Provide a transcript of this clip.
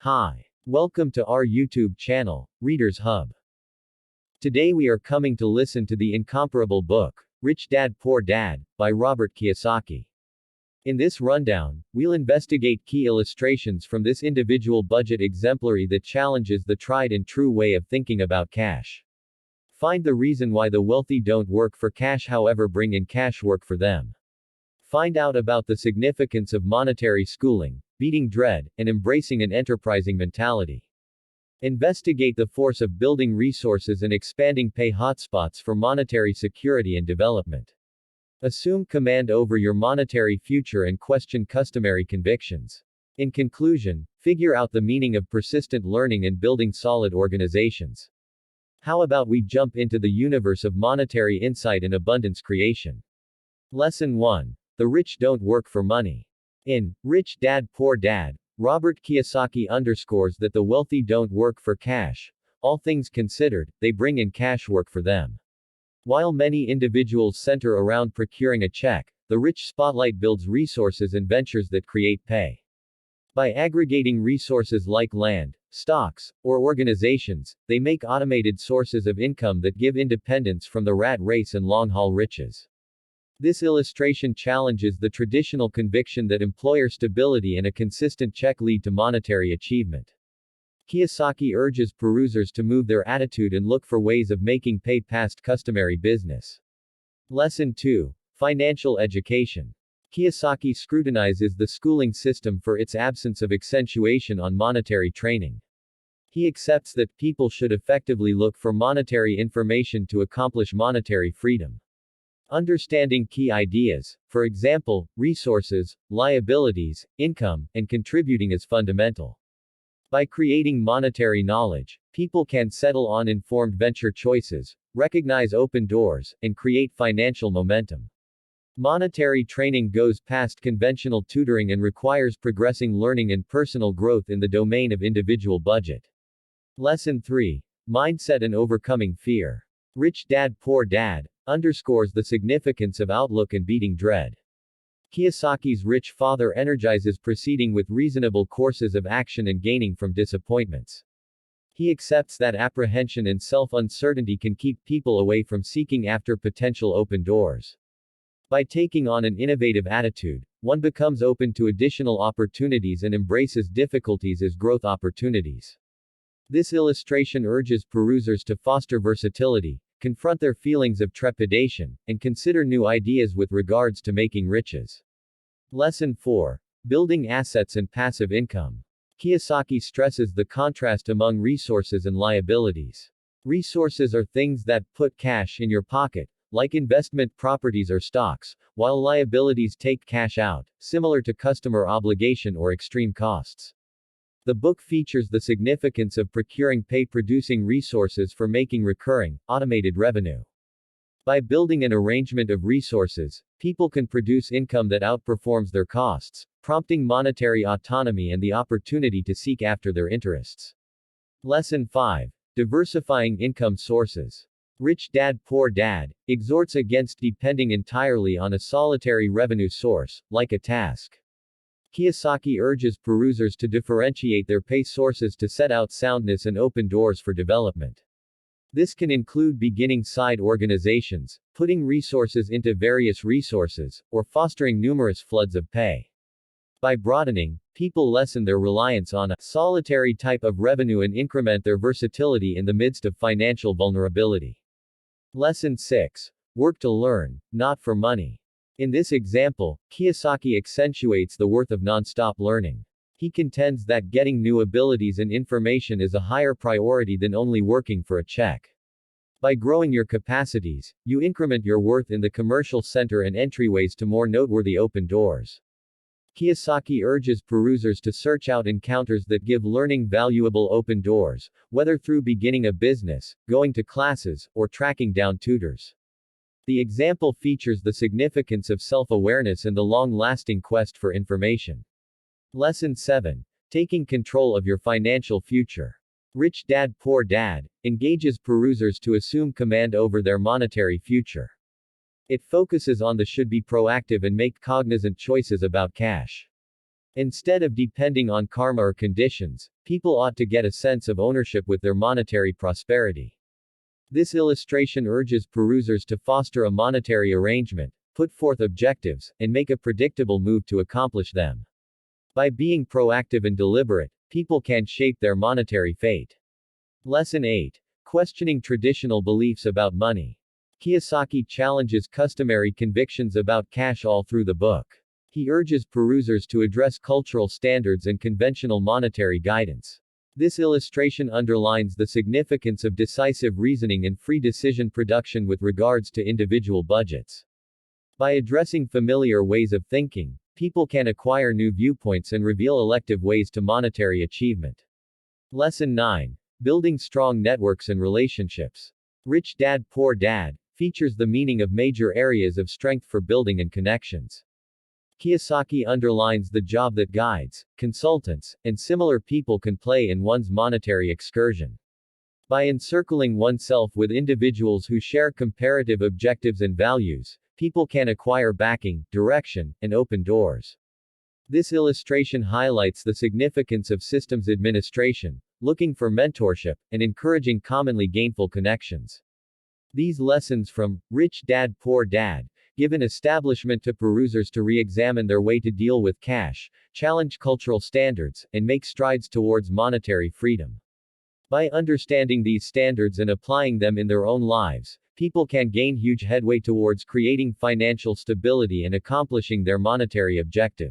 Hi. Welcome to our YouTube channel, Reader's Hub. Today we are coming to listen to the incomparable book, Rich Dad Poor Dad, by Robert Kiyosaki. In this rundown, we'll investigate key illustrations from this individual budget exemplary that challenges the tried and true way of thinking about cash. Find the reason why the wealthy don't work for cash, however, bring in cash work for them. Find out about the significance of monetary schooling, beating dread, and embracing an enterprising mentality. Investigate the force of building resources and expanding pay hotspots for monetary security and development. Assume command over your monetary future and question customary convictions. In conclusion, figure out the meaning of persistent learning and building solid organizations. How about we jump into the universe of monetary insight and abundance creation? Lesson 1. The rich don't work for money. In Rich Dad Poor Dad, Robert Kiyosaki underscores that the wealthy don't work for cash. All things considered, they bring in cash work for them. While many individuals center around procuring a check, the rich spotlight builds resources and ventures that create pay. By aggregating resources like land, stocks, or organizations, they make automated sources of income that give independence from the rat race and long-haul riches. This illustration challenges the traditional conviction that employer stability and a consistent check lead to monetary achievement. Kiyosaki urges perusers to move their attitude and look for ways of making pay past customary business. Lesson 2. Financial education. Kiyosaki scrutinizes the schooling system for its absence of accentuation on monetary training. He accepts that people should effectively look for monetary information to accomplish monetary freedom. Understanding key ideas, for example, resources, liabilities, income, and contributing is fundamental. By creating monetary knowledge, people can settle on informed venture choices, recognize open doors, and create financial momentum. Monetary training goes past conventional tutoring and requires progressing learning and personal growth in the domain of individual budget. Lesson 3. Mindset and overcoming fear. Rich Dad Poor Dad underscores the significance of outlook and beating dread. Kiyosaki's rich father energizes proceeding with reasonable courses of action and gaining from disappointments. He accepts that apprehension and self-uncertainty can keep people away from seeking after potential open doors. By taking on an innovative attitude, one becomes open to additional opportunities and embraces difficulties as growth opportunities. This illustration urges perusers to foster versatility, confront their feelings of trepidation, and consider new ideas with regards to making riches. Lesson 4. Building assets and passive income. Kiyosaki stresses the contrast among resources and liabilities. Resources are things that put cash in your pocket, like investment properties or stocks, while liabilities take cash out, similar to customer obligation or extreme costs. The book features the significance of procuring pay-producing resources for making recurring, automated revenue. By building an arrangement of resources, people can produce income that outperforms their costs, prompting monetary autonomy and the opportunity to seek after their interests. Lesson 5. Diversifying income sources. Rich Dad Poor Dad exhorts against depending entirely on a solitary revenue source, like a task. Kiyosaki urges perusers to differentiate their pay sources to set out soundness and open doors for development. This can include beginning side organizations, putting resources into various resources, or fostering numerous floods of pay. By broadening, people lessen their reliance on a solitary type of revenue and increment their versatility in the midst of financial vulnerability. Lesson 6. Work to learn, not for money. In this example, Kiyosaki accentuates the worth of non-stop learning. He contends that getting new abilities and information is a higher priority than only working for a check. By growing your capacities, you increment your worth in the commercial center and entryways to more noteworthy open doors. Kiyosaki urges perusers to search out encounters that give learning valuable open doors, whether through beginning a business, going to classes, or tracking down tutors. The example features the significance of self-awareness and the long-lasting quest for information. Lesson 7. Taking control of your financial future. Rich Dad Poor Dad engages perusers to assume command over their monetary future. It focuses on the should be proactive and make cognizant choices about cash. Instead of depending on karma or conditions, people ought to get a sense of ownership with their monetary prosperity. This illustration urges perusers to foster a monetary arrangement, put forth objectives, and make a predictable move to accomplish them. By being proactive and deliberate, people can shape their monetary fate. Lesson 8. Questioning traditional beliefs about money. Kiyosaki challenges customary convictions about cash all through the book. He urges perusers to address cultural standards and conventional monetary guidance. This illustration underlines the significance of decisive reasoning and free decision production with regards to individual budgets. By addressing familiar ways of thinking, people can acquire new viewpoints and reveal elective ways to monetary achievement. Lesson 9. Building strong networks and relationships. Rich Dad Poor Dad features the meaning of major areas of strength for building and connections. Kiyosaki underlines the job that guides, consultants, and similar people can play in one's monetary excursion. By encircling oneself with individuals who share comparative objectives and values, people can acquire backing, direction, and open doors. This illustration highlights the significance of systems administration, looking for mentorship, and encouraging commonly gainful connections. These lessons from Rich Dad Poor Dad give an establishment to perusers to re-examine their way to deal with cash, challenge cultural standards, and make strides towards monetary freedom. By understanding these standards and applying them in their own lives, people can gain huge headway towards creating financial stability and accomplishing their monetary objectives.